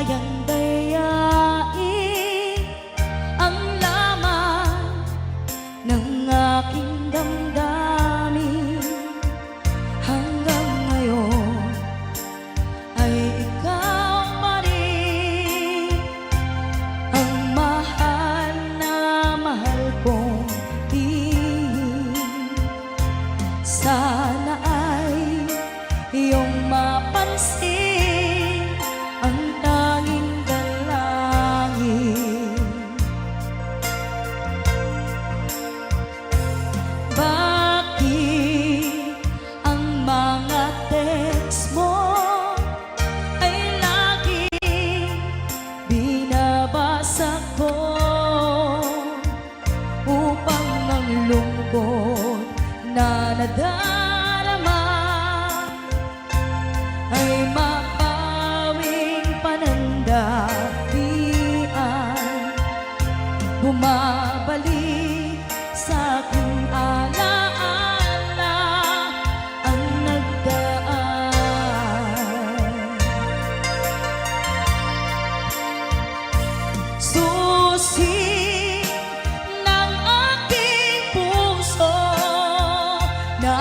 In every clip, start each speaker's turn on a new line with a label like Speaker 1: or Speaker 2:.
Speaker 1: kayang dayain ang laman ng aking damdamin. Hanggang ngayon ay ikaw pa rin ang mahal na mahal kong tihin. Sana ay iyong mapansin ang tanging dalangin. Bakit ang mga text mo ay laging binabasa ko upang ang lungkot na nadarama ay mapawing panandapian? Bumabalik sa aking alaala ang nagdaan. Susi ng aking puso na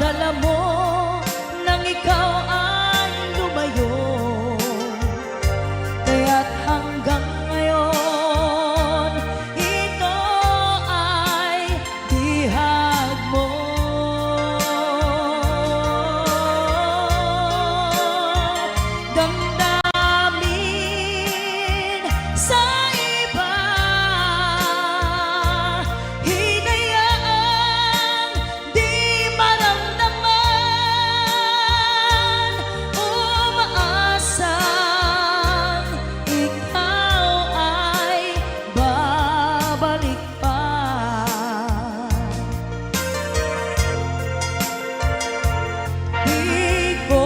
Speaker 1: dala mo nang ikaw ay lumayo, kaya't hanggang ngayon ito ay bihag mo. Damdamin sa iba, hinayaang di maramdaman, umaasang ikaw ay babalik pa. Di ko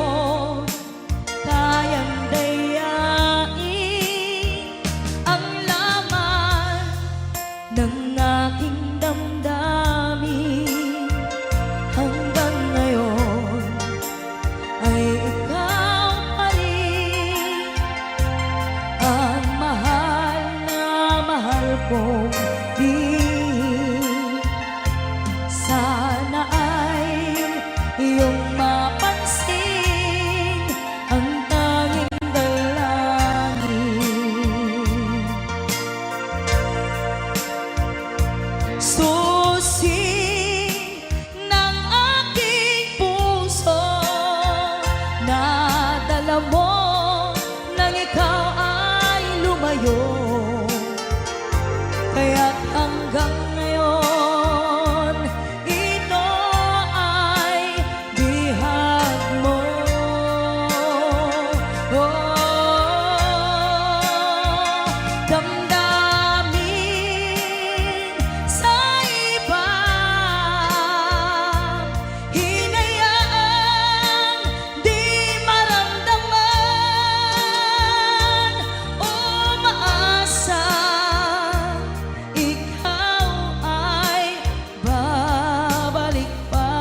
Speaker 1: kayang dayain ang laman ng aking damdamin. Hanggang ngayon ay ikaw pa rin ang mahal na mahal kong tihin. Sana ay iyong mapansin ang tanging dalangin. Susi ng aking puso na dala mo nang ikaw ay lumayo, kaya't hanggang ngayon ito ay bihag mo. Damdamin sa iba, hinayaang di maramdaman, umaasa ikaw ay babalik pa.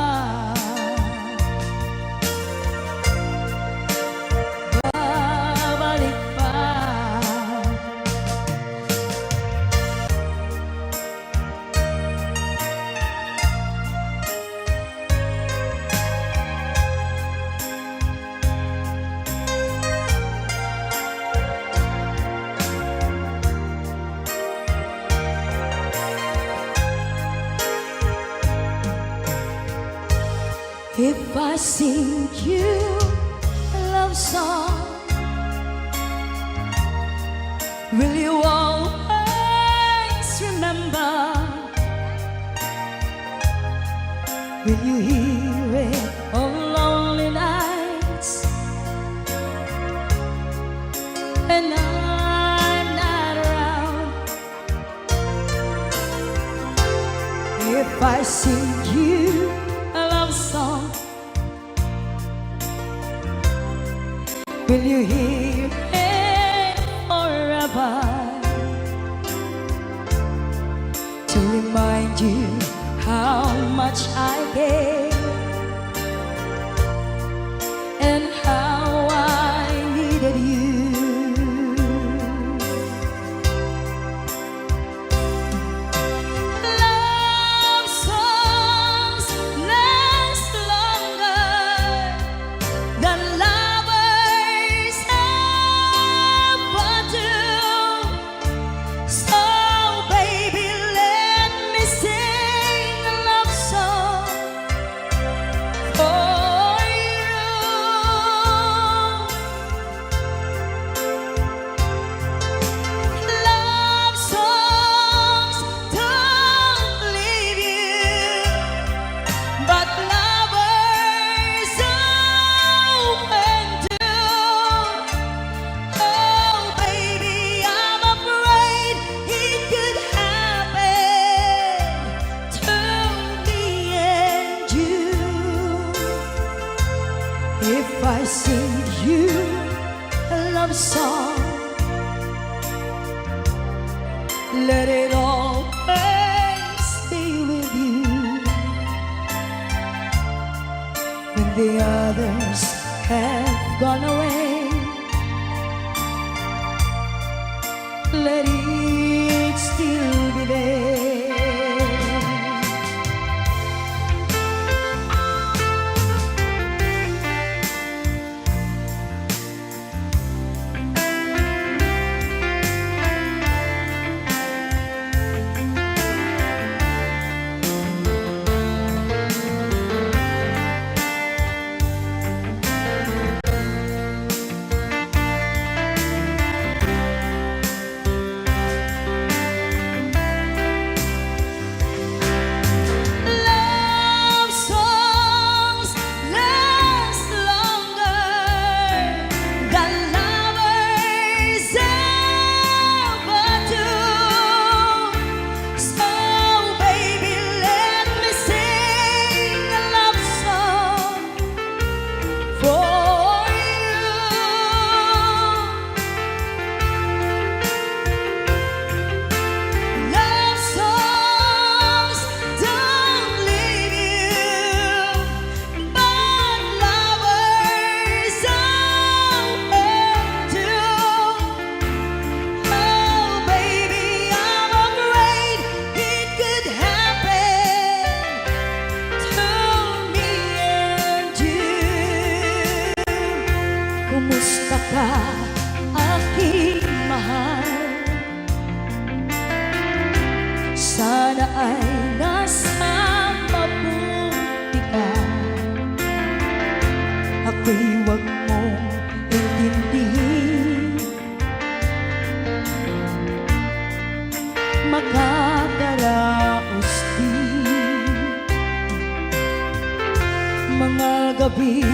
Speaker 1: Babalik pa. If I sing you a love song, will you always remember? Will you hear it on lonely nights and I'm not around? If I sing you a love song, will you hear it forever? To remind you how much I care and how I needed you. song. Let it always be with you when the others have gone away. Let it still be there. Kumusta ka, aking mahal? Sana ay nasa mabuti ka. Ako'y huwag mong intindihin. Makakaraos din mga gabi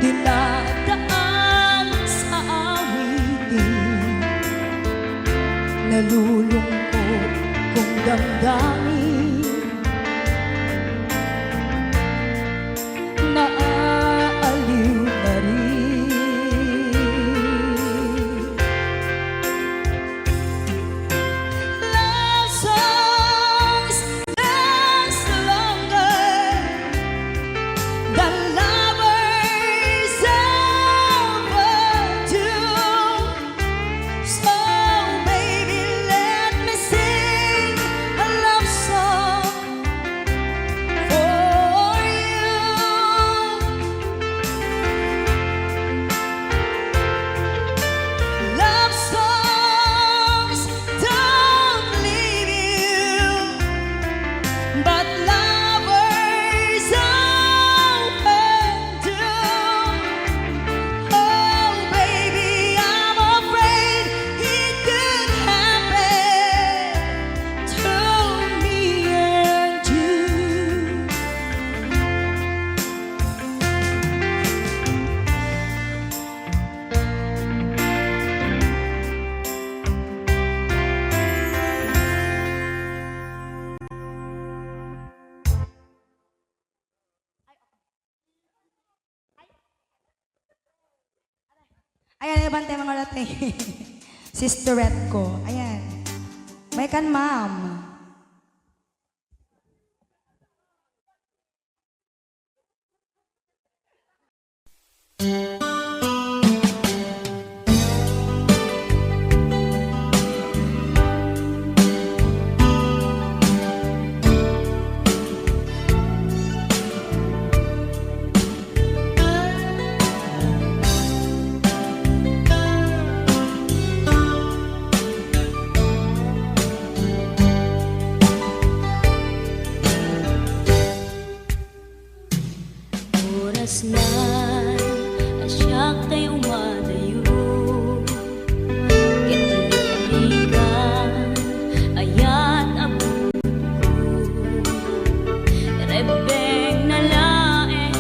Speaker 1: dinadaan sa awitin, nalulungkot kong damdamin, naaaliw na rin. Love songs last longer than lovers ever do. So baby, let me sing a love song for you. Love songs don't leave you, but lovers often do. Oh baby, I'm afraid it could happen to me and you.
Speaker 2: Ayan, ibang tayo mga latte. Sisterette ko. Ayan. May kan, ma'am.
Speaker 1: Oras na asyak kay umadayo, kitalikan ayat abun ko, rebeng na lae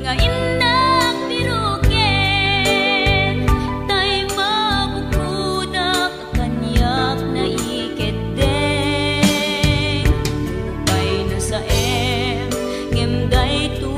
Speaker 1: nga inang biruken, tay mabukudak kanyak na iketeng, lupay na sa ngem day tu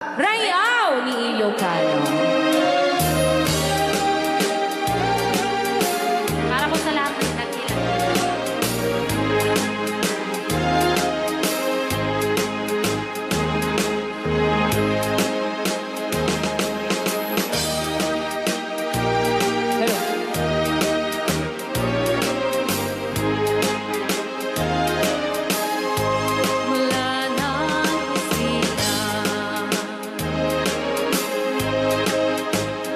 Speaker 1: Rayaw ni Ilocano.
Speaker 3: Para po sa lahat ng nagkilang.
Speaker 1: Mula nang sila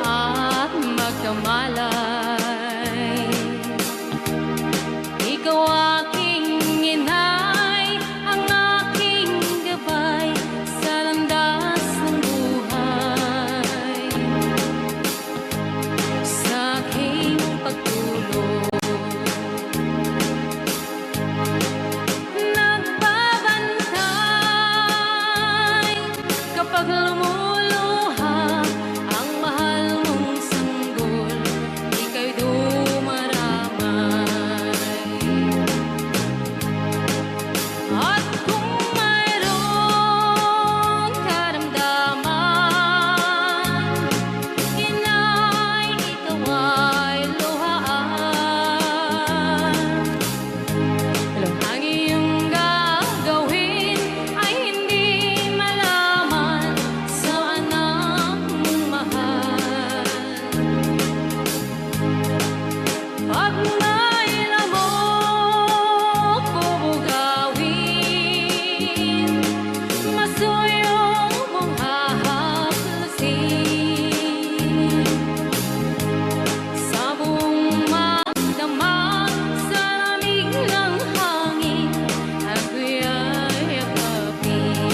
Speaker 1: at magkamalay, ikaw aking inay, ang aking gabay sa landas ng buhay, sa aking pagtulog. Nagbabantay kapag lumuluha ang mahal mong sanggol, ika'y dumaramay. At kung mayroong karamdaman, inay, ikaw ay luhaan. Ang iyong gagawin ay hindi malaman sa anak mong mahal. Pag may lamok bubugawin, masuyong mong hahaklasin. Sa buong magdamag, sa lamig ng hangin, ako'y yakapin.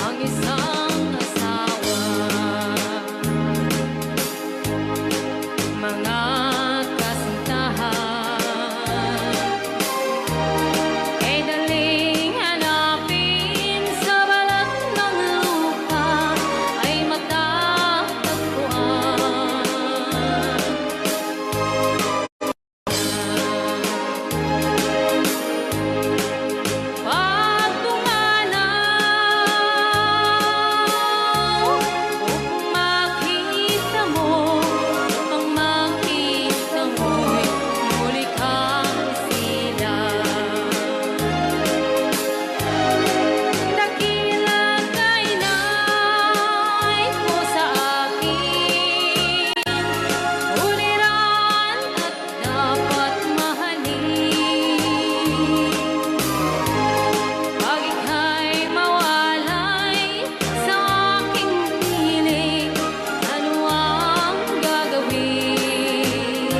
Speaker 1: Ang isang asawa, mga kasintahan, ay daling hanapin sa balat ng lupa, ay matatagpuan. Pag dumanaw, upang makita mo, upang makita mo'y muli kang sila. Dakila kay nay mo sa akin, uliran at dapat mahalin. Pag ika'y mawalay sa aking piling, ano ang gagawin?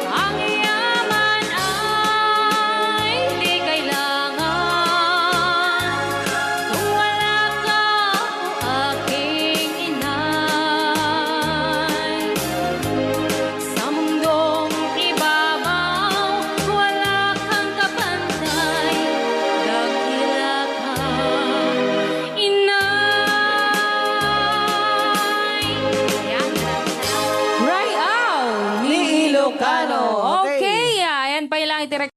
Speaker 1: Ang yaman ay di kailangan kung wala ka, o aking inay. Sa mundong ibabaw, wala kang kapantay, dakila ka, inay. Rayaw ni Ilocano. Okay, ayan pa ilang itirek.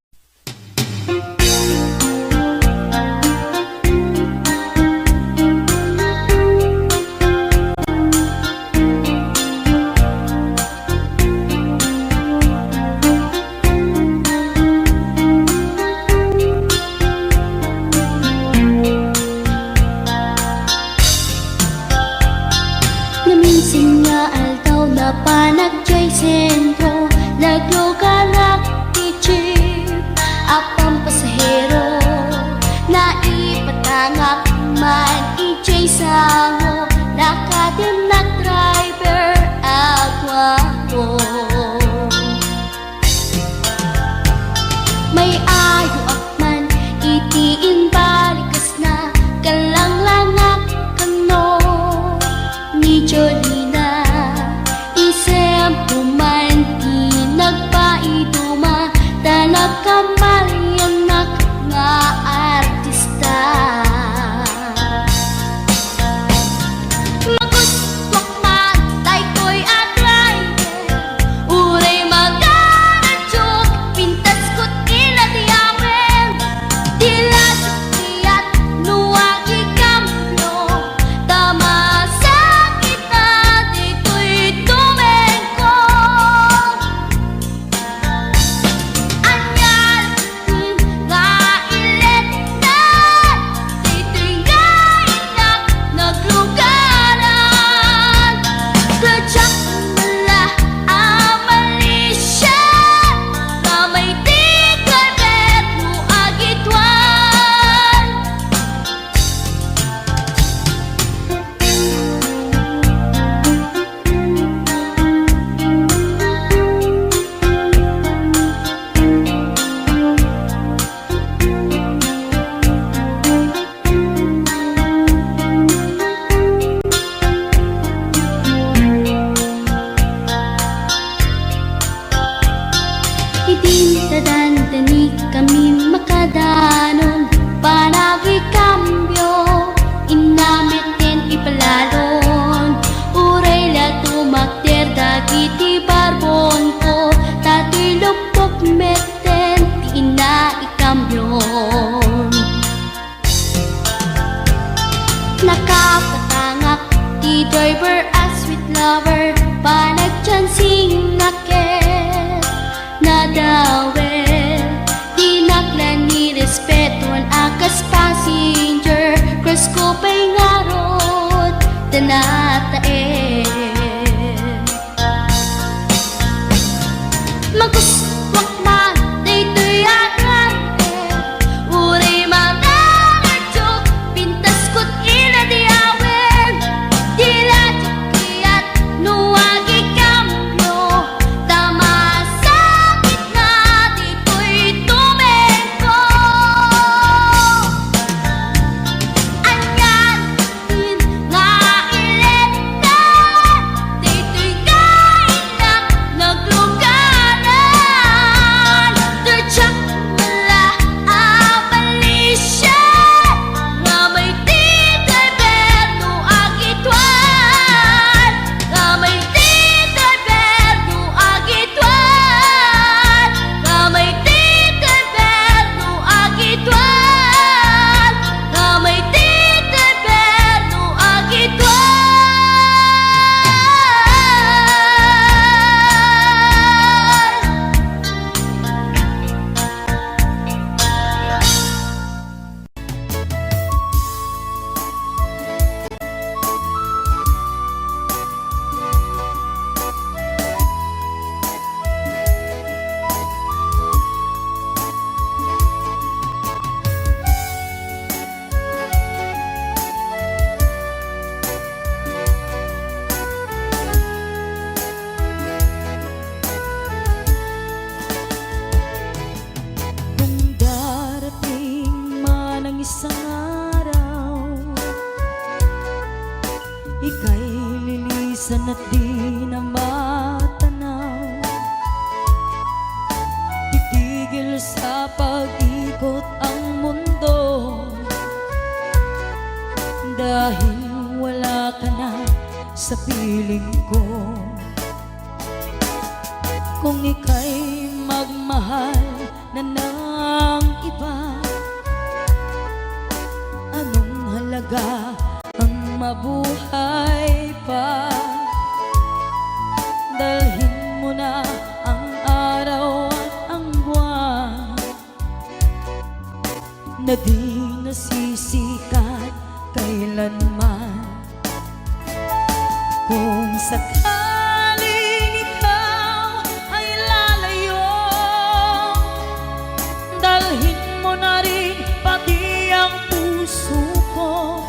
Speaker 4: Naminsan nga aldaw na panagjay sentro, naglugalak ti jeep, apang pasahero, naipatangak man ijay sango, nakadinak driver agwapo. May ayo akman itiin balikas na kalanglangak kano ni Jolina, isem puman di nagpaiduma, tanag kamalianak nga artista. kamyon. Nakapatangak di driver as sweet lover, panagchansing nakit nadawel, di naklan ni respetuan akas passenger, cross ko pa'y ngarot tanatae. Maguswak man daytoy agrante, uray manangadyo, pintas ko't inadiawen, dila kiyat nuwagi kambyo, tama sakit na dito'y tumengko. Anyan din nga ilet ka, dito'y kainak naglugaran, dirtsak wala abalisya, nga may titreber no agitwan, nga may titreber no agitwan, nga may titreber no agitwan, nga may titreber no agitwan.
Speaker 1: Kung darating man ang isang araw, ika'y lilisan at di na matanaw, titigil sa pag-ikot ang mundo, dahil wala ka na sa piling ko. Kung ika'y magmahal na ng iba, anong halaga ang mabuhay pa? Dalhin mo na ang araw at ang buwan, na di nasisikat kailanman. Kung sakaling ikaw ay lalayo, dalhin mo na rin pati ang puso ko,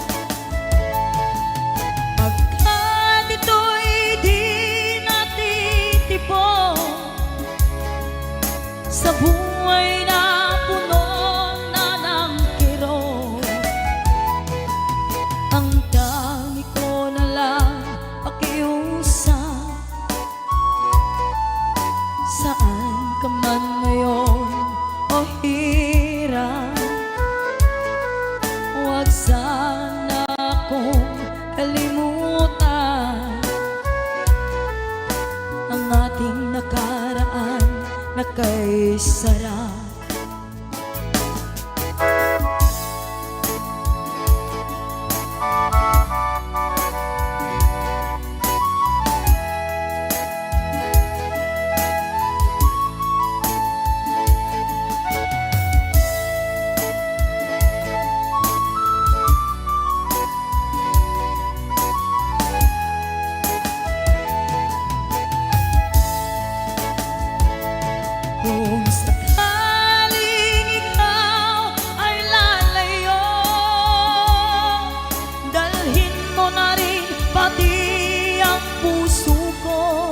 Speaker 1: pagkat ito'y di natitipon sa buhay na puno na ng kirot. Ang tangi ko na lang pakiusap, saan ka man ngayon o hirap, huwag sana akong kalimutan ang ating nakaraan na kay sarap. Kung sakaling ikaw ay lalayo, dalhin mo na rin pati ang puso ko,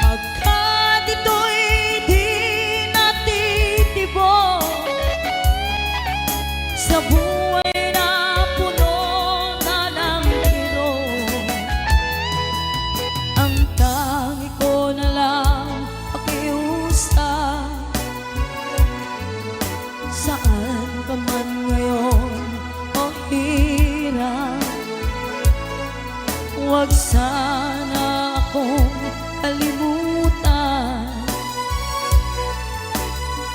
Speaker 1: pagkat ito'y di natitibok sa buhay na puno na ng kirot. Ang tangi ko na lang pakiusap, saan ka man ngayon o hirap, huwag sana akong kalimutan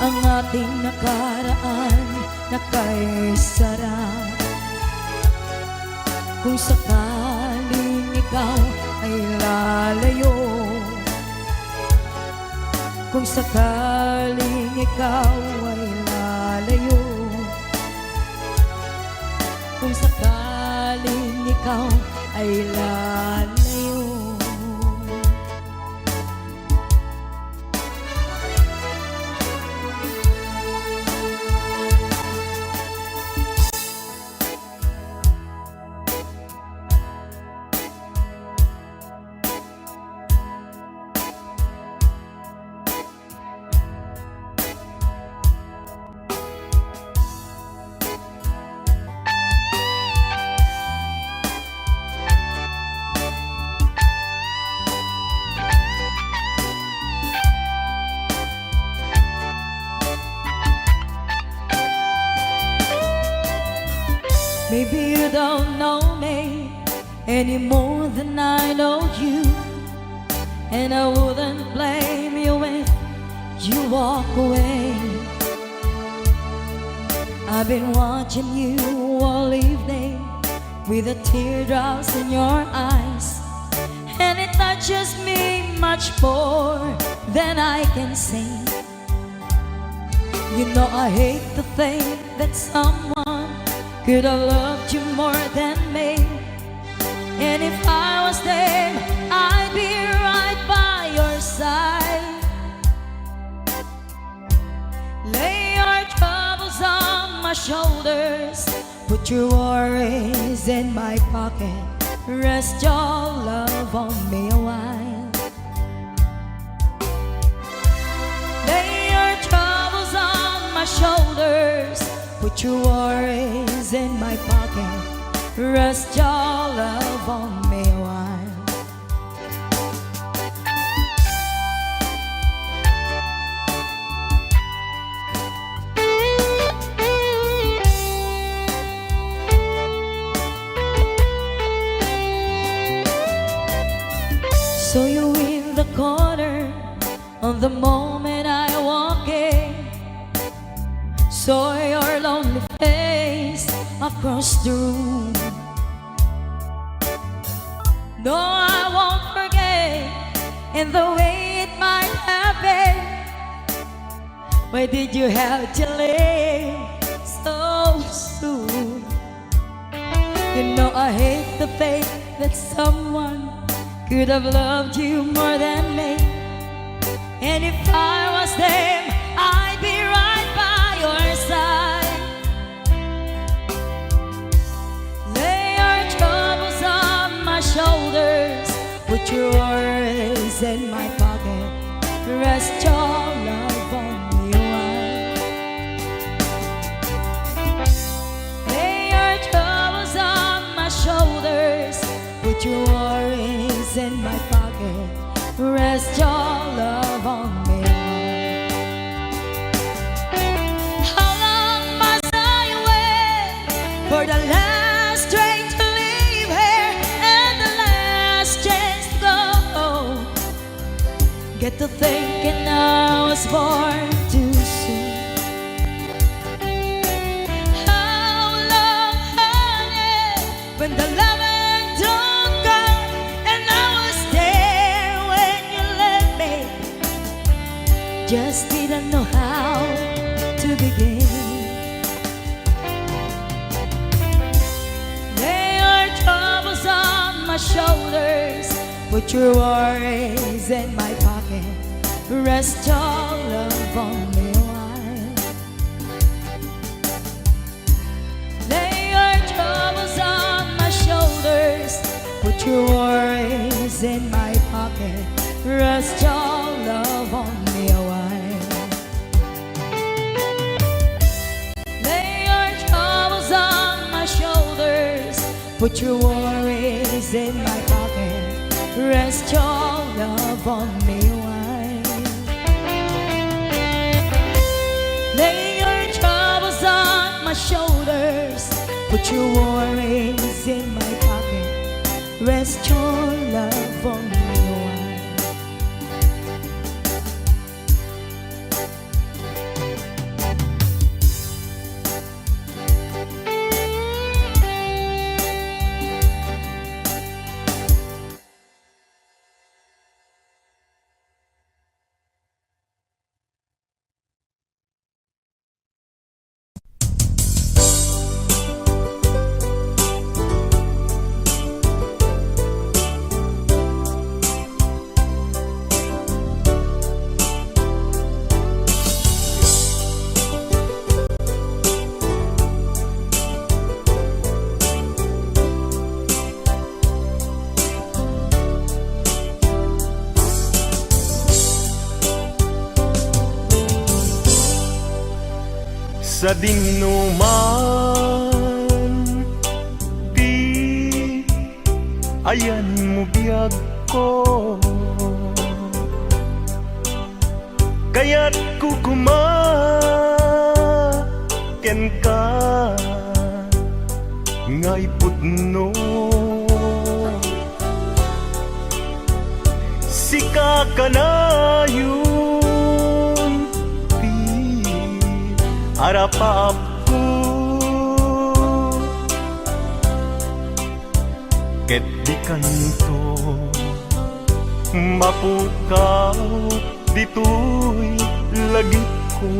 Speaker 1: ang ating nakaraan na kay sarap. Kung sakaling ikaw ay lalayo, kung sakaling ikaw ay lalayo, kung sakaling ikaw ay lalayo. Maybe you don't know me any more than I know you, and I wouldn't blame you if you walk away. I've been watching you all evening with the teardrops in your eyes, and it touches me much more than I can say. You know I hate to think that someone could have loved you more than me, and if I was there, I'd be right by your side. Lay your troubles on my shoulders, put your worries in my pocket, rest your love on me a while. Lay your troubles on my shoulders, put your worries in my pocket, rest your love on me a while. So you in the corner on the moment I walk in, saw your lonely face across the room. No, I won't forget in the way it might happen. Why did you have to leave so soon? You know I hate the faith that someone could have loved you more than me, and if I was them, I'd be right by your side. Lay your troubles on my shoulders, put your worries in my pocket, rest your love on me a while. Lay your troubles on my shoulders, put your worries in my pocket, rest your love on me a while. How long must I wait for the last train to leave here and the last chance to go? Get to thinking I was born too soon. How long, honey, when the loving don't come, and I was there when you left me, just didn't know how to begin. Lay your troubles on my shoulders, put your worries in my pocket, rest your love on me a while. Lay your troubles on my shoulders, put your worries in my pocket, rest your love on me a while. Lay your troubles on my shoulders, put your worries in my pocket, rest your love on me a while. Lay your troubles on my shoulders, put your worries in my pocket, rest your love on me a while.
Speaker 5: sa dinuman di ayan mo biyag ko, kaya't kukumaken ka ngay pudno. Sika ka na yun di arapap ko, ket di kanto mapukaw dito'y lagip ko.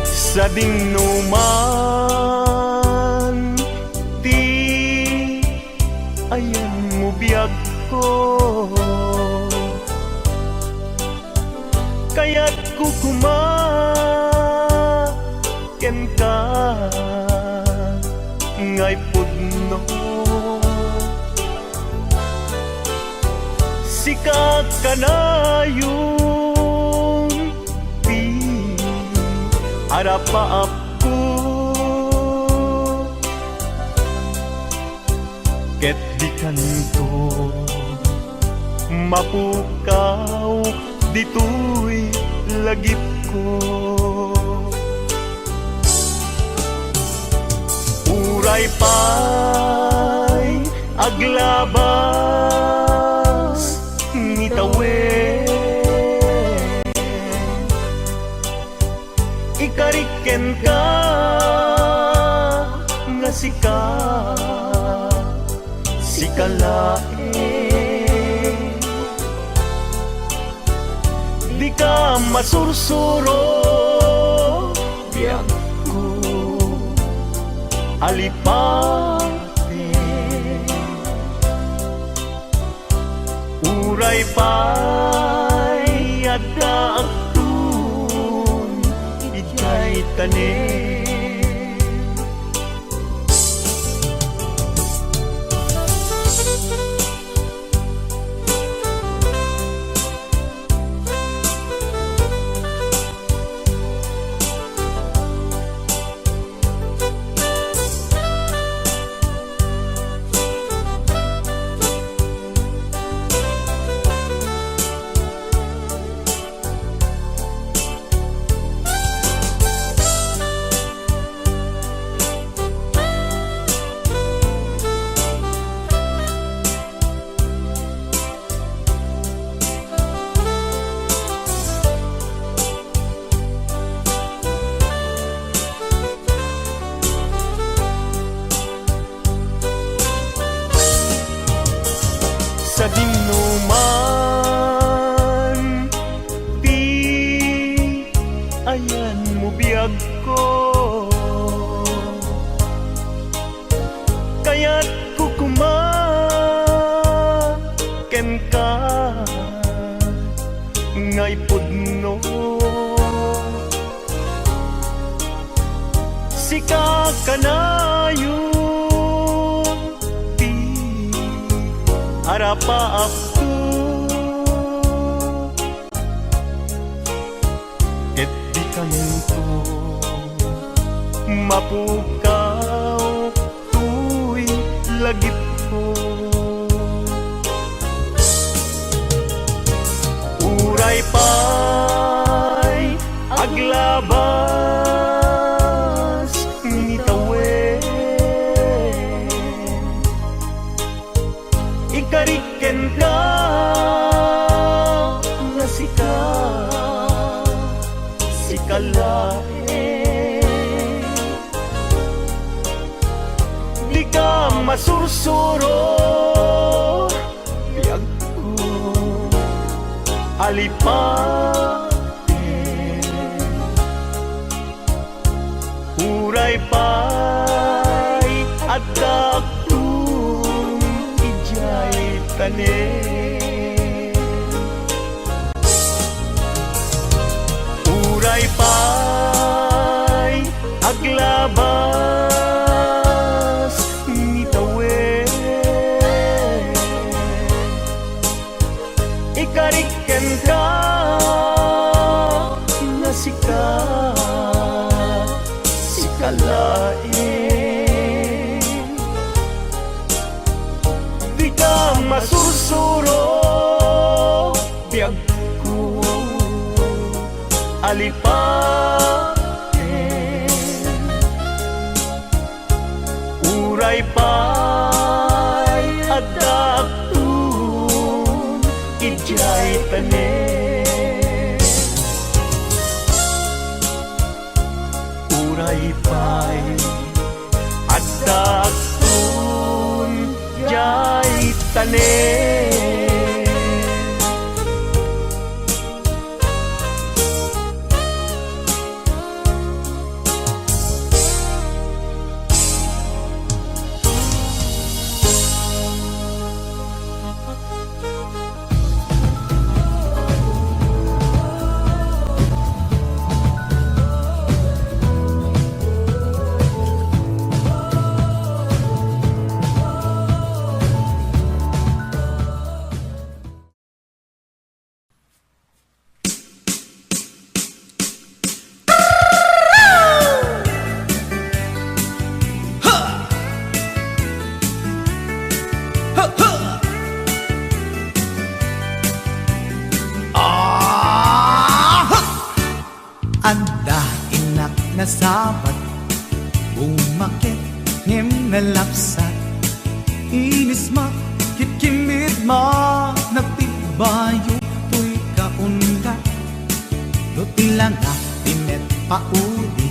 Speaker 5: Sa dinuman di ayan mo biyag ko, kaya't kukumaken ka ngay pudno. Sika ka na yung di arapaap ko, ket di kanto mapukaw dito'y lagip ko. Uray pa'y aglabas ni tawen, ikariken ka nga sikalae, di ka masursuro biyag ko alipate. Uray pa'y adda agtun ikay tanin. Sa dinuman di ayan mo biyag ko, kaya't kukumaken ka ngay pudno. Sika ka na yun di arapaap ko, ket di kanto mapukaw tu'y lagip ko. Uray pa'y aglabas ni tawen, ikariken ka nga sikalae, di ka masursuro biyag ko alipate. Uray pa'y adda agtun ijay tanin. Uray pa'y aglabas ni tawen, ikariken ka alain. Di ka masursuro, biyag ko alipatin. Uray pa'y adaptun, ijay tanin. Uray pa'y adaptun, jay tanin.
Speaker 6: Anda inak na sabat, umakit ngem na lapsat. Inis ma, kitkimid ma, nagtibayo to'y kaundat. Lutila nga, tinet paudi,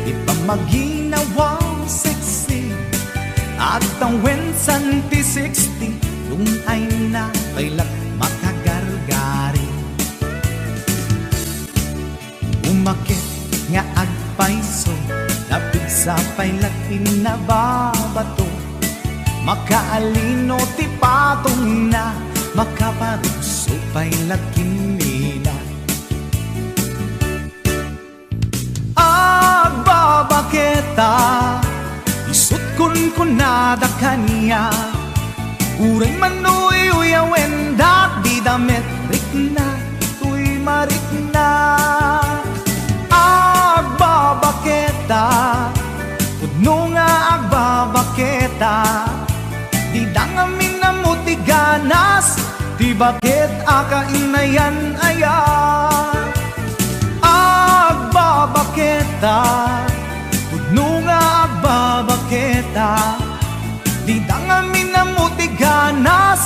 Speaker 6: di pa maginawang sexy. At ang wensan ti 60, nung ay na kailat makagargari. Umakit nga agpaiso, napigsa pa'y lakin na babato. Makaalino ti patong na, makaparuso pa'y lakin nila. Agbabaketa, isut kun nada kanya. Uray manuy uyawen dat di damit rikna, tuy marikna. Agbabaketa, pudno nga agbabaketa, di dangamin na muti ganas, di bakit akainayan aya. Agbabaketa, pudno nga agbabaketa, di dangamin na muti ganas,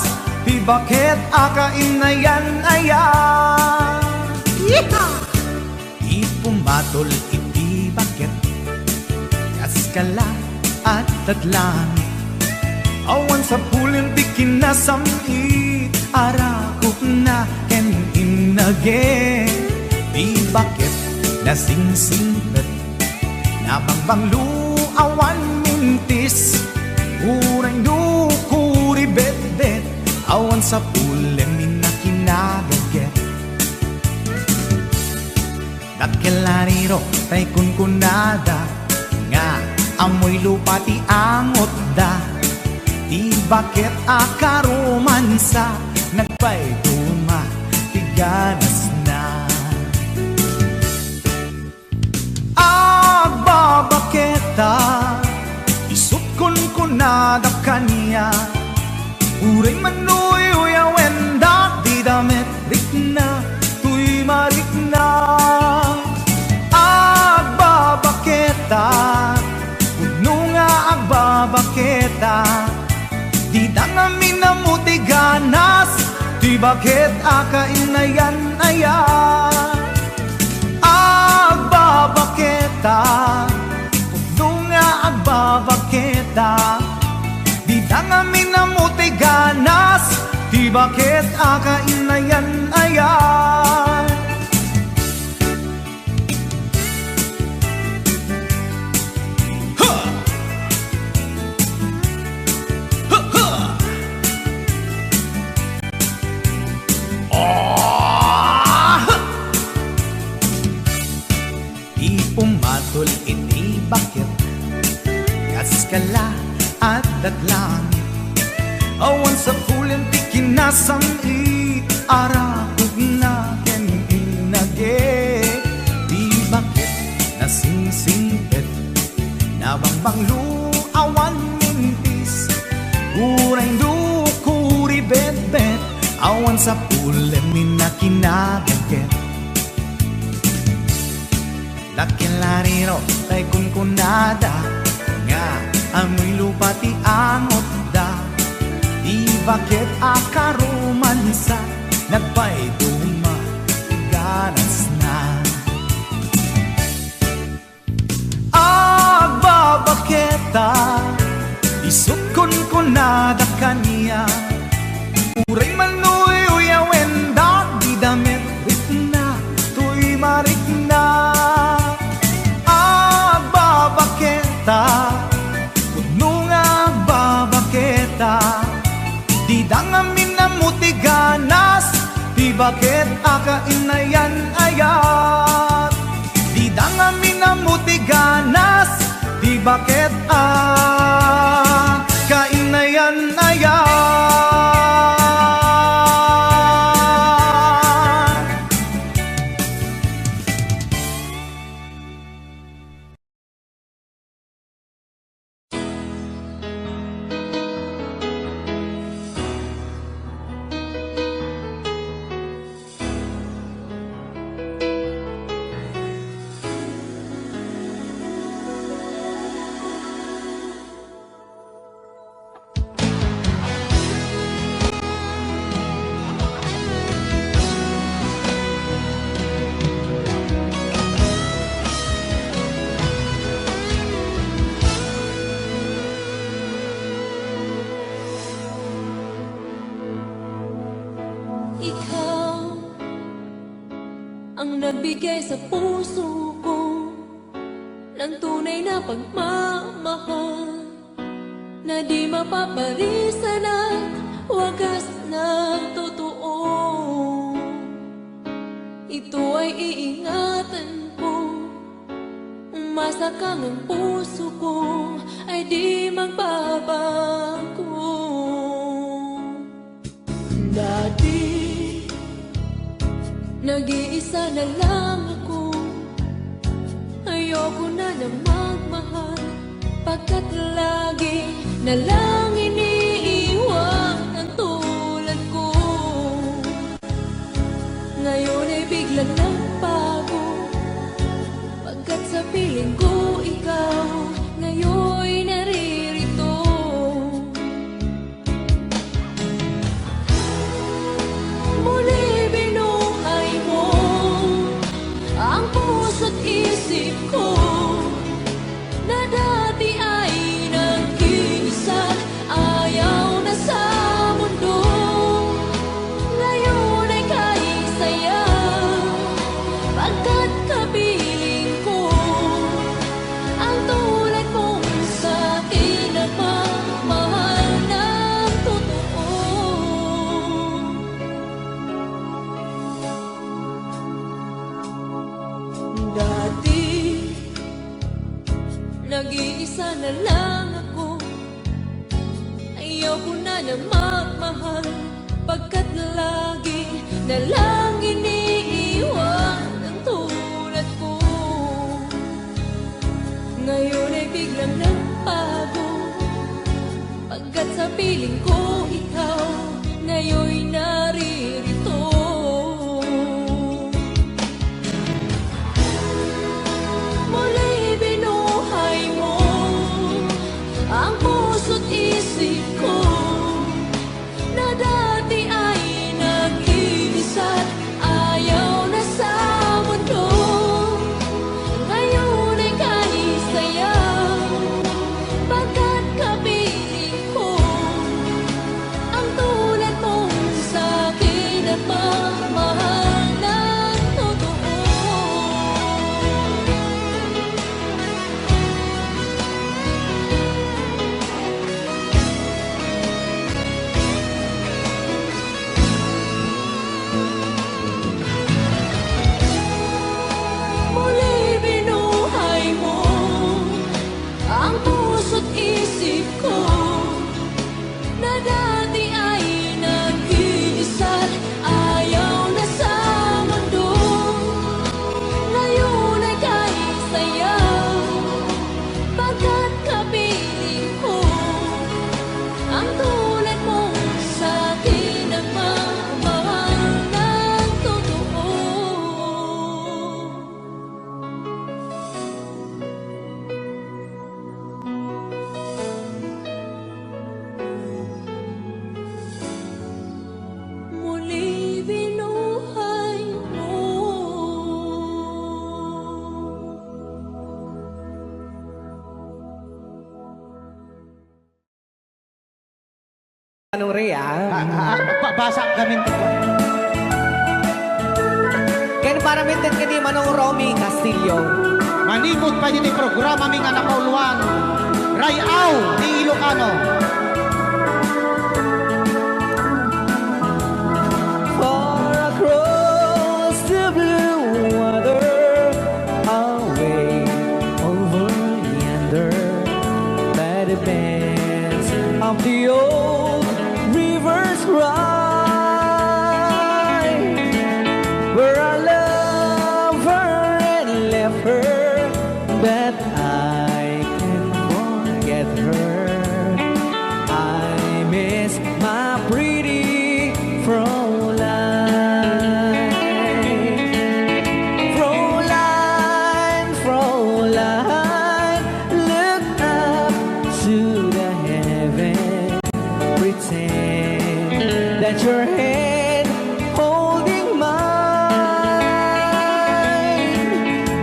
Speaker 6: di bakit akainayan aya. Yeehaw! Pumatol iti bakit, kaskala at tatlangit. Awan sa pulin di kinasamit, arakok na ken inage. Di bakit nasingsingpet, nabangbang luawan mintis. Uray nukuri bet-bet, awan sa pulin minakinagaget. Kakelariro tay kunkunada, nga amoy lupa ti angot da. Di bakit akaromansa, nagpay duma ti ganas na. Agbabaketa, isut kunkunada kanya. Uray manuy uyawen da, di damit rikna, tuy marikna. Puno nga agbabaketa, di dangamin na muti ganas, di bakit akainayan aya. Agbabaketa, puno nga agbabaketa, di dangamin na muti ganas, di bakit akainayan aya. Pumatol iti bakit, kaskala at datlangit. Awan sa pulin ti kinasamit, arakog na ken inage. Di bakit nasingsingpet, Nabangbang luawan mintis Uray dukuri bet-bet Awan sa pulen minakinaget Nakilariro tay kunkunada Nga amoy lupa ti angot da Di bakit akarumansa Nagpay ganas na Agbabaketa Isukon ko nada kaniya Uray manuy uyawen da Di damit ritna Tuy marikna Agbabaketa Kuno nga agbabaketa Di dangamin na mutiganas Di bakit akainayan ayat Di dangamin na mutiganas Di bakit kainayan ayat
Speaker 4: Ikaw ang nagbigay sa puso ko ng tunay na pagmamahal na di mapaparisan at wagas na totoo. Ito ay iingatan ko, umasa kang ang puso ko ay di magbabago. Dati nag-iisa na lang ako, ayoko na na magmahal, pagkat lagi na lang iniiwan ang tulad ko. Ngayon ay biglang nagbago, pagkat sa piling ko ikaw ngayon'y naririto. Muli puso't isip ko na dati ay nag-iisa, ayaw na sa mundo. Ngayon ay kaisaya, pagkat kapiling ko ang tulad mong sa'kin na mamahal ng totoo. Dati, nag-iisa na lang ako, ayaw ko na na magmahal, pagkat lagi na lang iniiwan ang tulad ko. Ngayon ay biglang nagbago, pagkat sa piling ko ikaw ngayon'y naririto. Ang puso't isip ko na dati ay nag-iisa't
Speaker 7: Anong Rhea?
Speaker 6: Basa kami ko.
Speaker 7: Kaya para mintin ka di Manong Romy Castillo.
Speaker 6: Manipod pa yun yung programa ming anak kauluan. Rayaw ni Ilocano.
Speaker 7: Far across the blue water, away over yonder, by the banks of the old rivers ride, where I love her and left her, but I can't forget her. I miss my pretty Fräulein. Fräulein, Fräulein, look up to the heaven, pretend that your hand holding mine.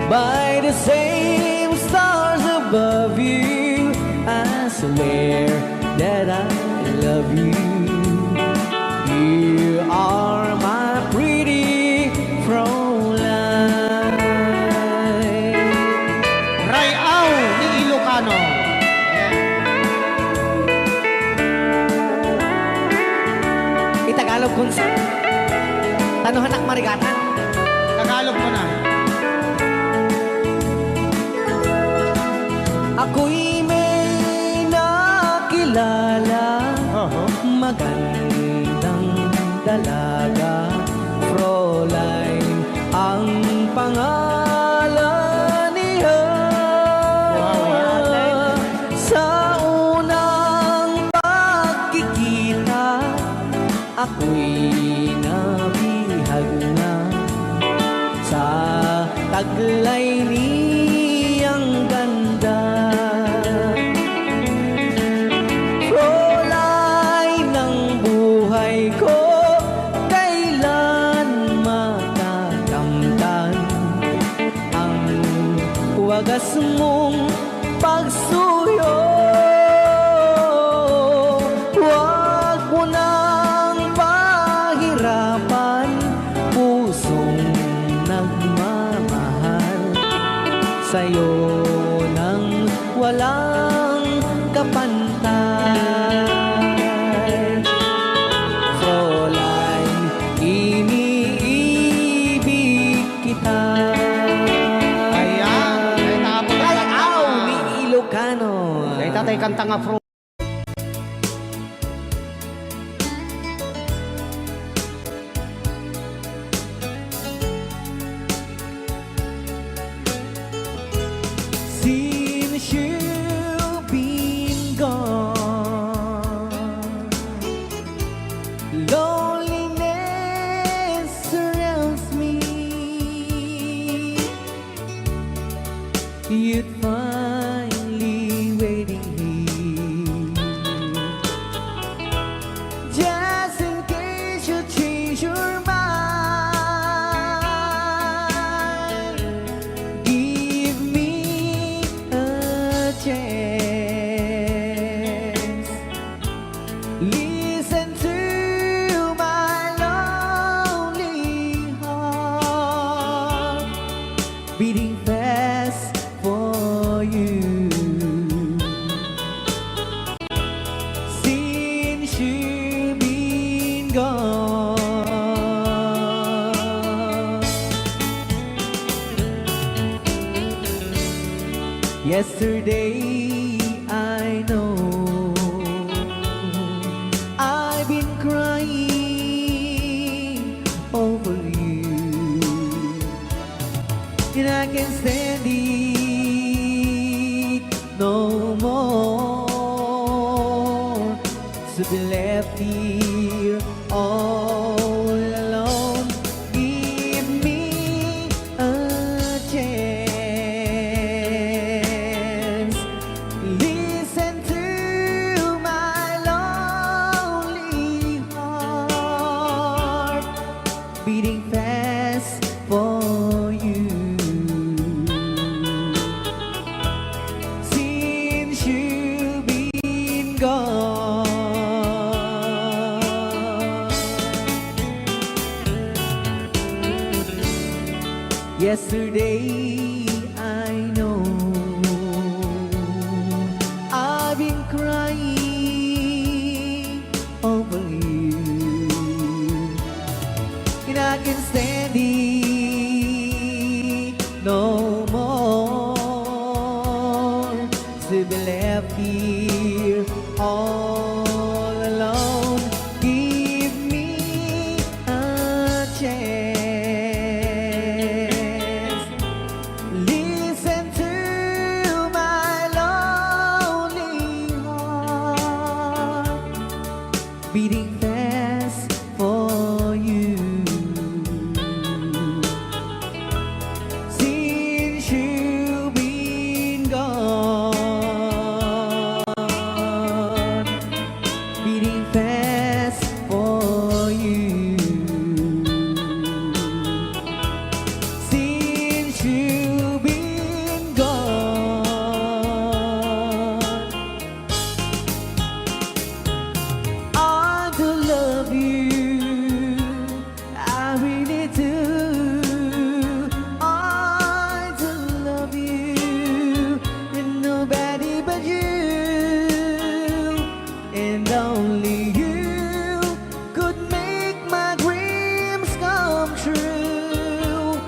Speaker 7: By the same stars above you, I swear that I love you. You are my pretty Fräulein.
Speaker 6: Rayaw ni Ilocano.
Speaker 7: Itagalog kung sa tanuhan ak marigatan.
Speaker 6: Tagalog mo na.
Speaker 7: Ako'y may nakilala, magandang dalaga, Fräulein ang pangalan niya. Sa unang pagkikita, ako'y nabihag na sa taglay niyang ganda. Fräulein ng buhay ko, kailan matakamtan ang wagas mong pagsuyo. Huwag mo nang pahirapan pusong nagmamahal sa'yo nang walang kapantay. Fräulein, iniibig kita.
Speaker 6: Ayan. Ay, tapos na
Speaker 7: Rayaw ni Ilocano.
Speaker 6: Ay, tatay kanta nga Fro.
Speaker 7: Since you've been gone, loneliness surrounds me. You'd finally waiting here, just in case you change your mind. Give me a chance. Listen to my lonely heart beating fast for you. Since you've been gone, yesterday I know I've been crying over you, and I can't stand it no more to be left here all alone. Give me a chance. Listen to my lonely heart beating fast for you. Since you've been gone, Yesterday I know I've been crying over you, and I can stand it no more to be left here all alone. Give me a chance. Listen to my lonely heart beating fast for you. Since you've been gone, beating fast for you. Since you've been gone, I do love you, I really do. I do love you, and nobody but you, and only you could make my dreams come true,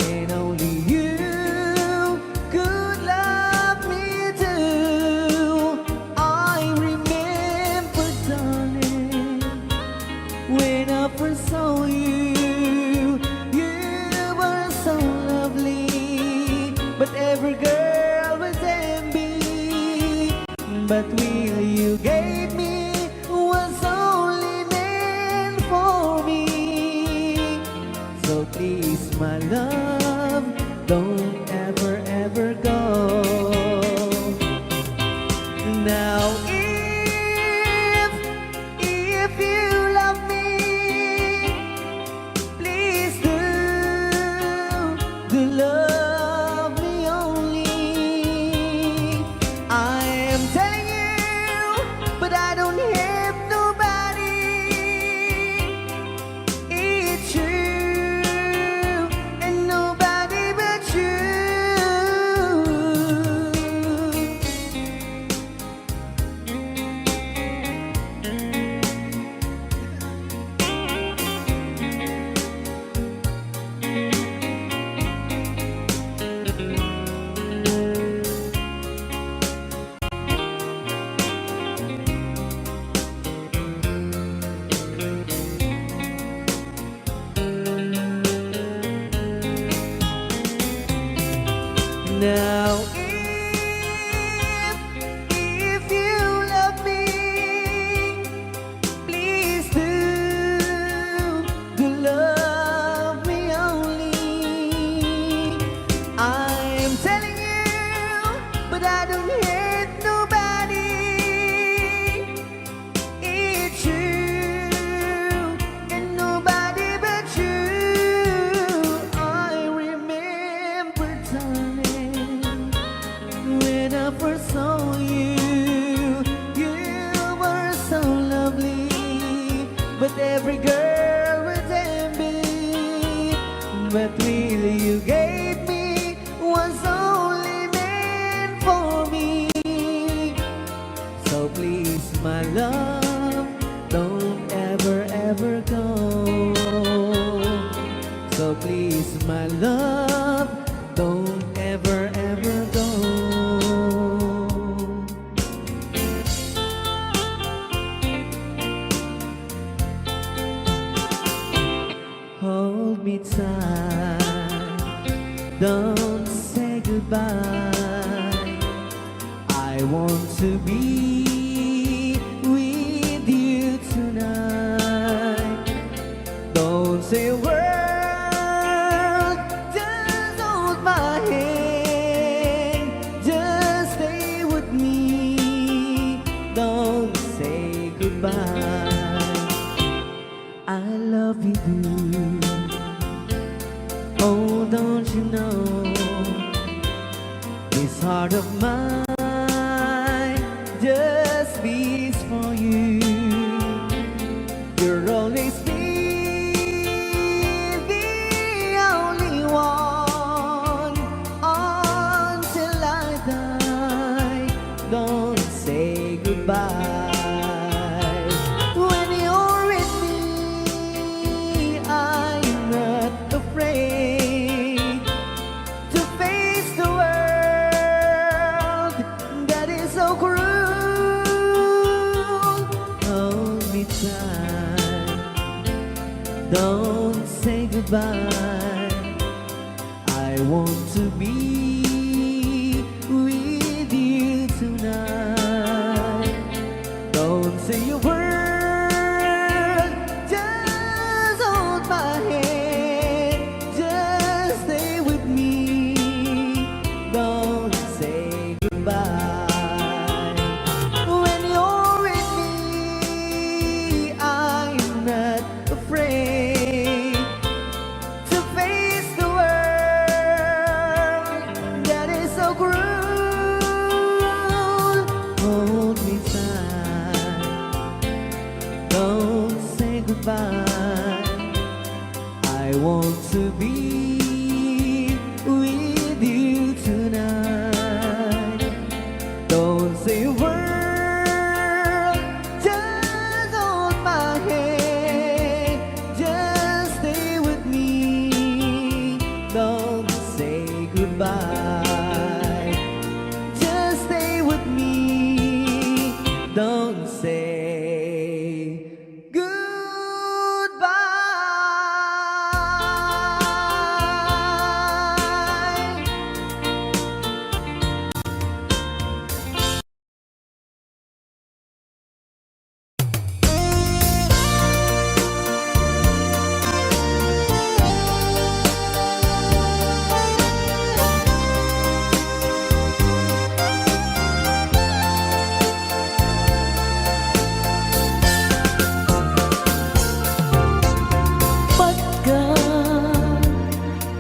Speaker 7: and only you could love me too. I remember, darling, when I first saw you, you were so lovely, but every girl was envy. But will you gave me was only meant for me. So please, my love, don't ever, ever go. Now if you love me, please do love me only. I am telling you, but I don't have nobody. It's you and nobody but you. Now if you love me, please do love me only. I'm telling you, but I don't hate nobody. It's you and nobody but you. I remember, darling, when I first saw you, you were so lovely, but every girl was envy. But really you gave me was only meant for me. So please, my love, don't ever, ever go. So please, my love, don't ever, ever go. Hold me tight, don't say goodbye. I want to be with you tonight. Don't say a word, just hold my hand, just stay with me. Don't say goodbye. I love you, oh, don't you know, this heart of mine just beats for you. You're always be the only one I want to be with you tonight. Don't say a word, just hold my hand, just stay with me. Don't say goodbye. When you're with me, I'm not afraid to face the world that is so cruel. Hold me tight, don't say goodbye. I want to be with you tonight. Don't say a word, just hold my hand, just stay with me. Don't say goodbye, just stay with me. Don't say goodbye.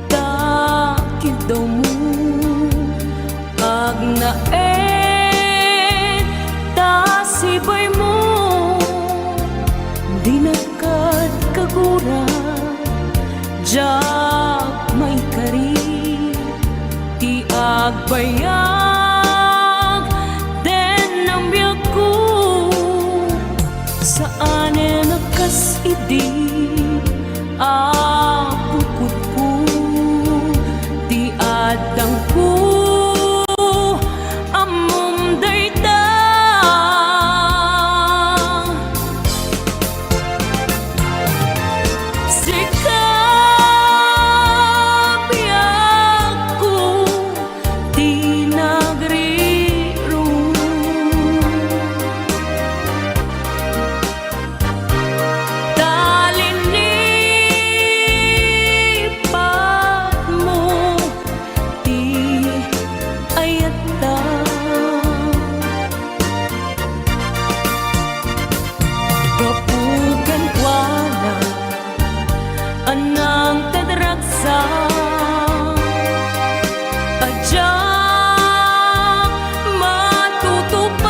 Speaker 4: Pagkatakit daw mo agnaen tasibay mo di nakad kagura jak may kari ti agbayag den ang biyag ko saan nakas idi apukot ko di adang ko amom dayta sikap ko di nagriro talinipat mo di ayata kapugan wala anang tadraksa ajak matutupan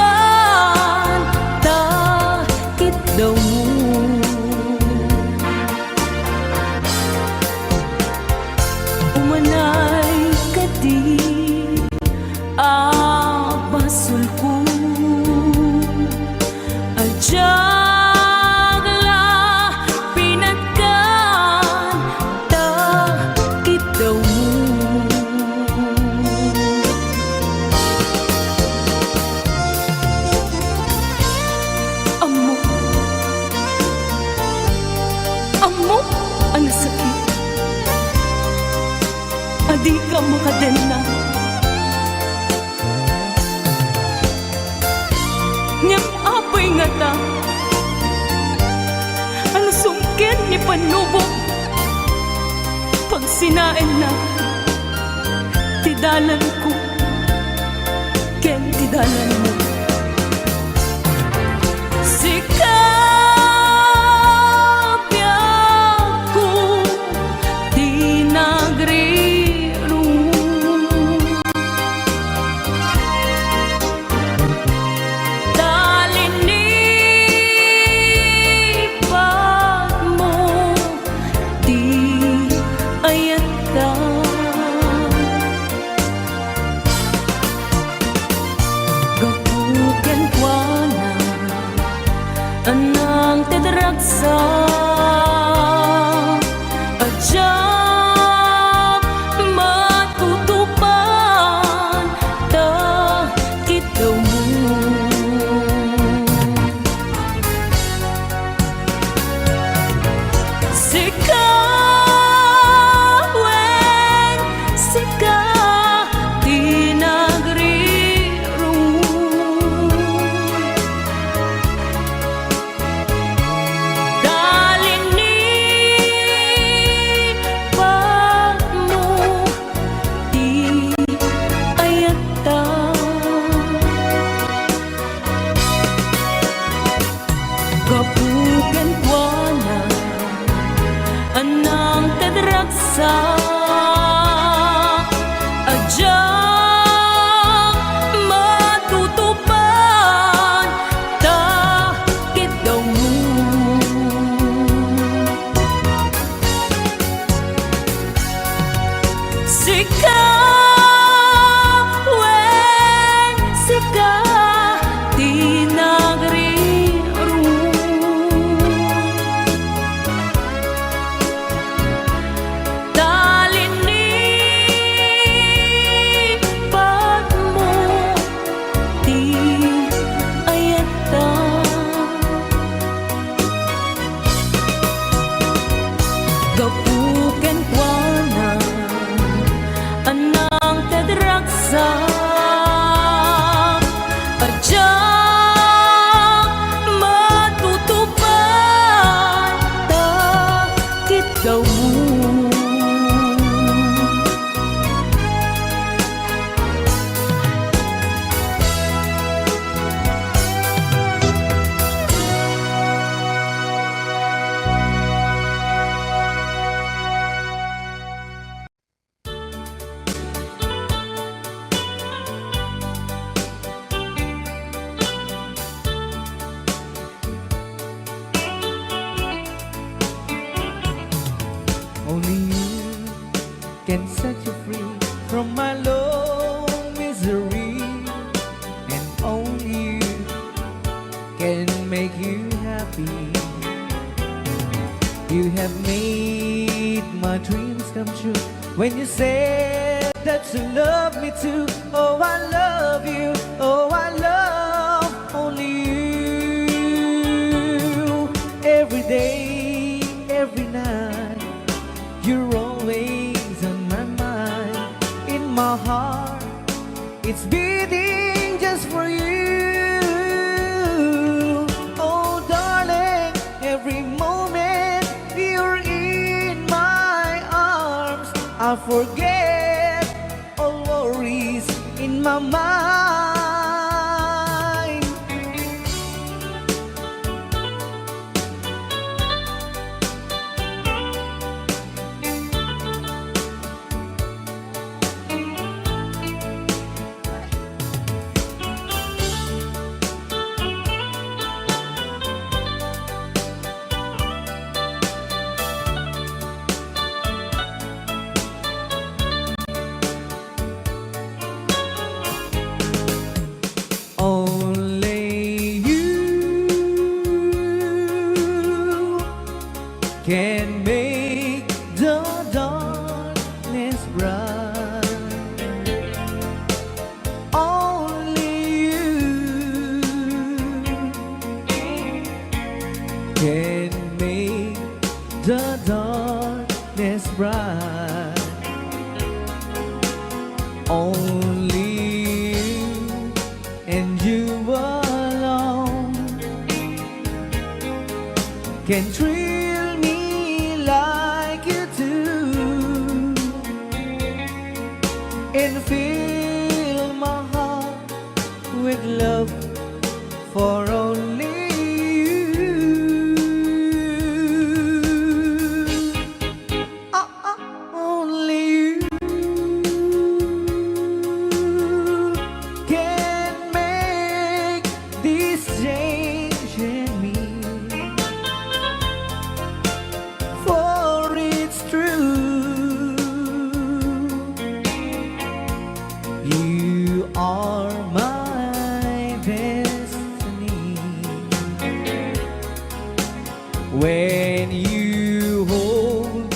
Speaker 4: takit daw mo umanay kadi abasul ko ajagla pinagkan takit daw mo amo amo ang sakit adi ka makadena ngem apay nga ta ano sungkin ni panubok pag sinain na tidalan ko ken tidalan mo sikap ko di nagriro talinipat mo di ayata Adyang matutupad takit daw mo.
Speaker 7: Only you can set you free from my low misery, and only you can make you happy. You have made my dreams come true when you said that you love me too. Oh, I love you. Oh, I love only you. Every day, every night, you're always on my mind. In my heart, it's beating just for you. Oh, darling, every moment you're in my arms, I forget all worries in my mind. Only you can make the darkness bright. Only you can make the darkness bright. Only you and you alone can thrill me like you do, and fill my heart with love for only you. Only you can make this change in me, for it's true. You are my destiny. When you hold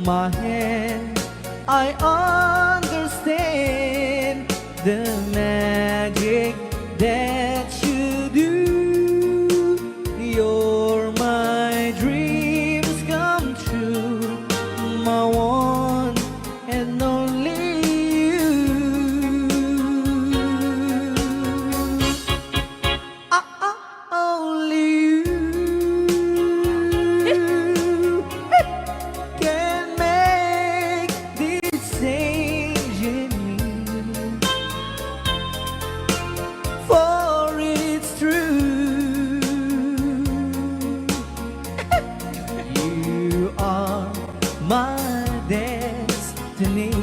Speaker 7: my hand, I understand the magic that you do. You're my dreams come true, my one and only you. Only you can make this change in me, for it's true. You are my destiny.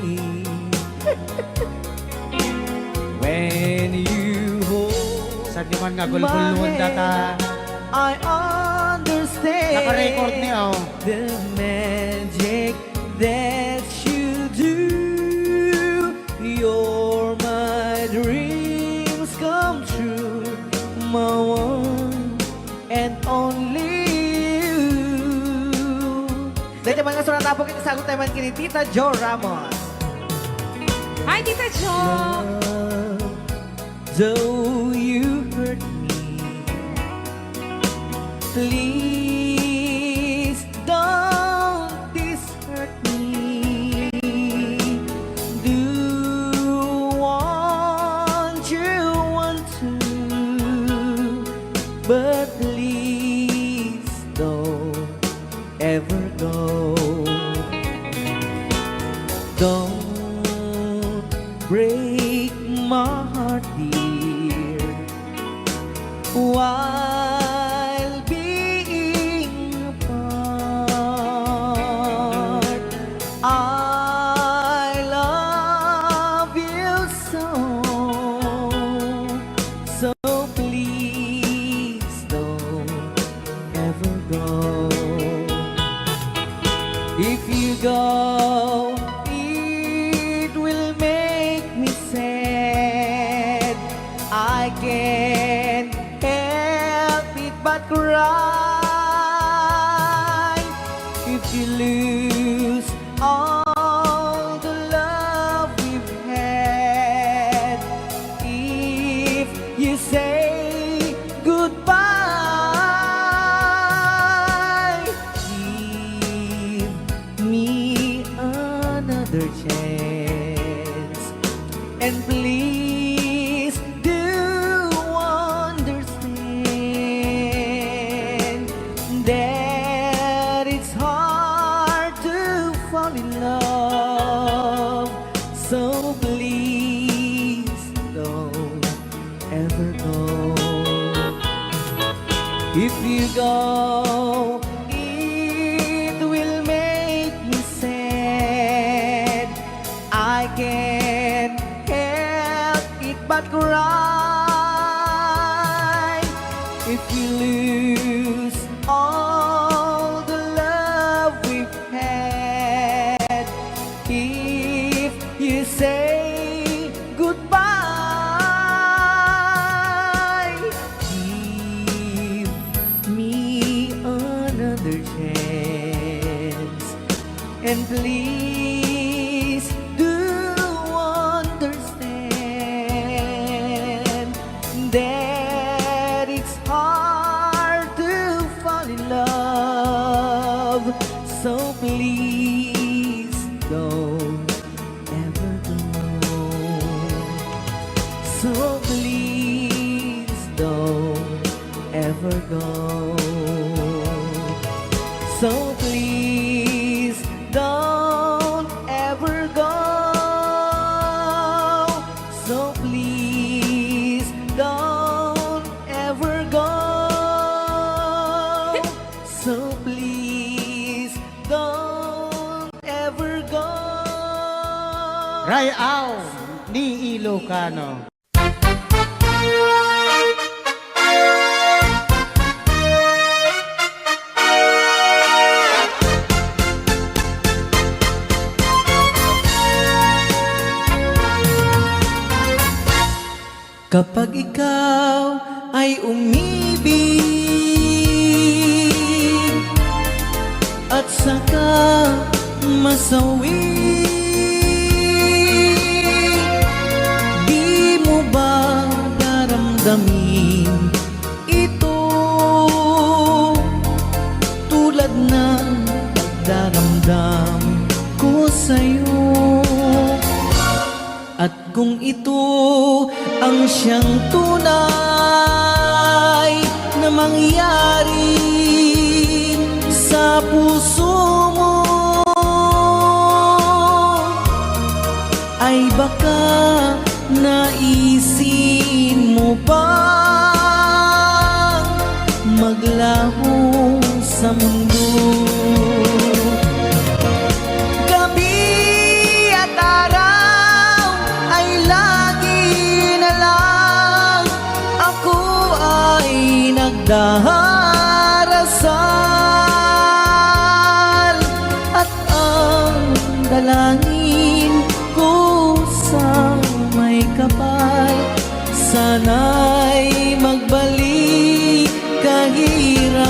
Speaker 7: When you hold
Speaker 8: Sa di man nga
Speaker 7: my
Speaker 8: gulgulon data
Speaker 7: hand, I understand
Speaker 8: naka-record niya oh.
Speaker 7: the magic that you do. You're my dreams come true, my one and only you. Dahil mga surat po kita sagot tayo man kini Tita Jo Ramos.
Speaker 4: Hi, Tita Jo!
Speaker 7: Though you hurt me, please don't dishurt me. Do break my heart, dear, while being apart. I love you so please don't ever go. If you go, it will make me sad. I can't help it but cry. If you lose all the love we've had, if you say goodbye, give me another chance, and please do understand that it's hard to fall in love. So please don't ever go. If you go, it will make me sad. I can't help it but cry. If you lose all the love we've had, if you say goodbye, give me another chance, and please do understand that it's hard to fall in love. So please don't ever go. So please don't ever go. So please don't ever go. So please don't ever go. So please don't ever go.
Speaker 8: Rayaw ni Ilocano.
Speaker 7: Kapag ikaw ay umibig at saka masawi, di mo ba daramdamin ito tulad ng pagdaramdam ko sa'yo? At kung ito ang siyang tunay na mangyari sa puso mo, ay baka naisin mo bang maglaho sa mundo? Gabi at araw ay lagi na lang ako ay nagdarasal, at ang dalangin ko sa may kapal, sana'y magbalik kahirap.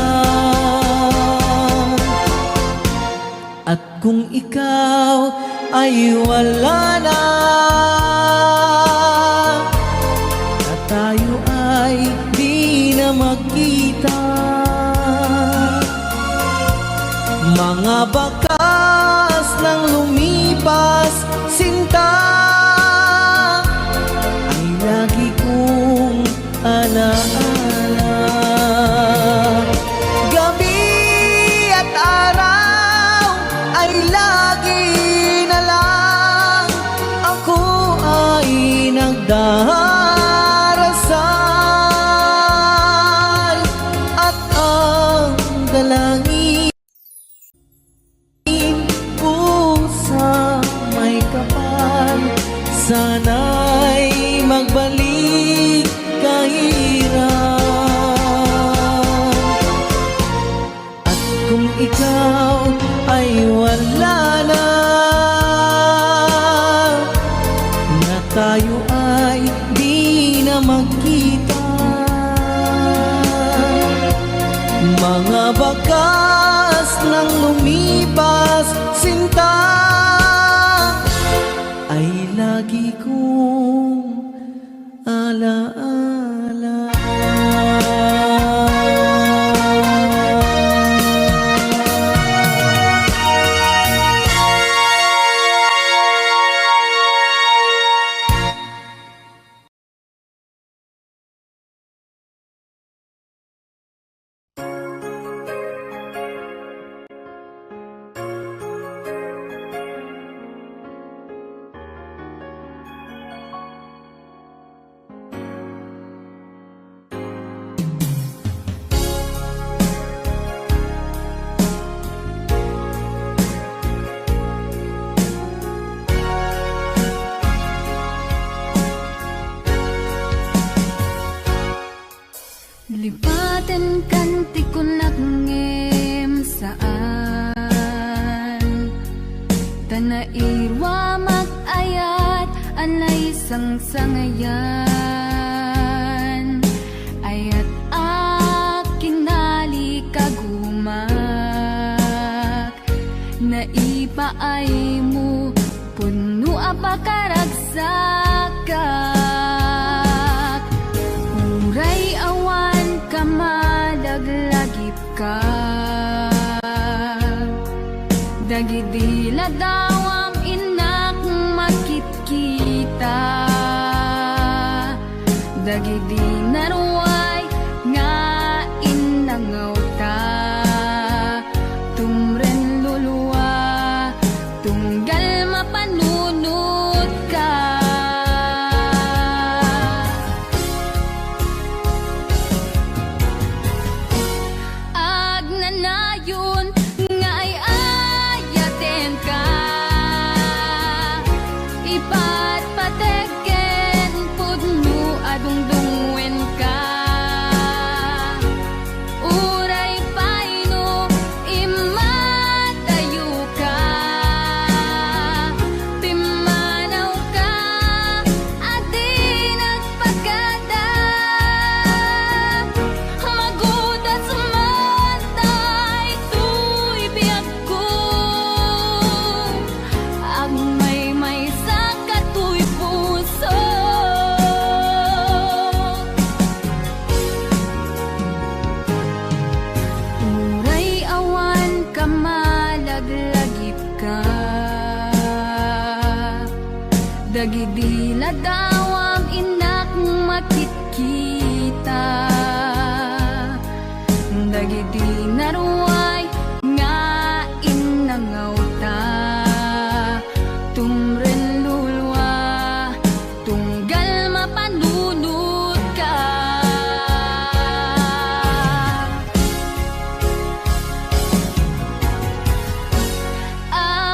Speaker 7: At kung ikaw ay wala na, at tayo ay di na magkita, mga bakas ng lumipas sinta ay lagi kong alaala. Gabi at araw ay lagi na lang ako darasal at ang dalangin pusa may kapal, sana'y magbalik kahirap. At kung ikaw ay wala na, na tayo ay di na magkita, mga bakas ng lumipas sinta ay lagi kong alaala.
Speaker 4: Lipaten kanti ko nagngem saan Tanairwa mag-ayat anay sangsangayan Ayat aking nalikagumak Naipaay mo puno apakaragsakat Uray awan ka madaglagip ka Dagidila dawam inak makit-kita Dagidi naruay nga inangaw ta Tumren luluwa tunggal mapanunod ka Agnanayon nga ay ayaten ka Ipatpategen pudno adungdungwen ka Uray paino imatayo ka Pimanaw ka at di nagpagada Magudat sumantay tuy biyak ko Ang may sa katuy puso Uray awan ka malaglagip ka Dagidila dawam inak makit-kita Dagidi naruay nga inangaw ta Tumren lulwa tunggal mapanunod ka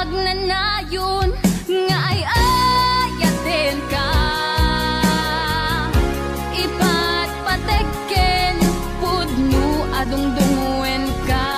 Speaker 4: Agnanayon nga ay ayaten ka Ipatpategen pudno adungdungwen ka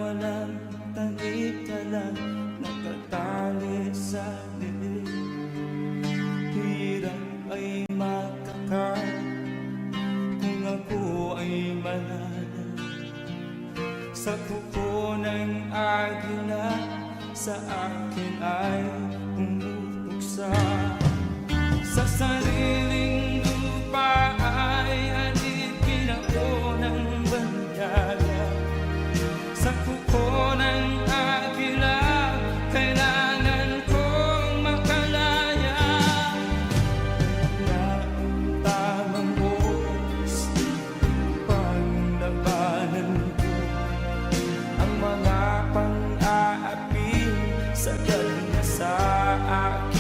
Speaker 9: walang talikala, nakatali sa liig. Hirap ay makakal kung ako ay manana. Sa kuko ng agila, sa akin ay umupuksa. Sa sariling lupa ay alipin ako ng banyaga. Sa kuko ng agila, kailangan kong makalaya. Na ang tamang oras upang labanan ko ang mga pang-aapi sagad na sa akin.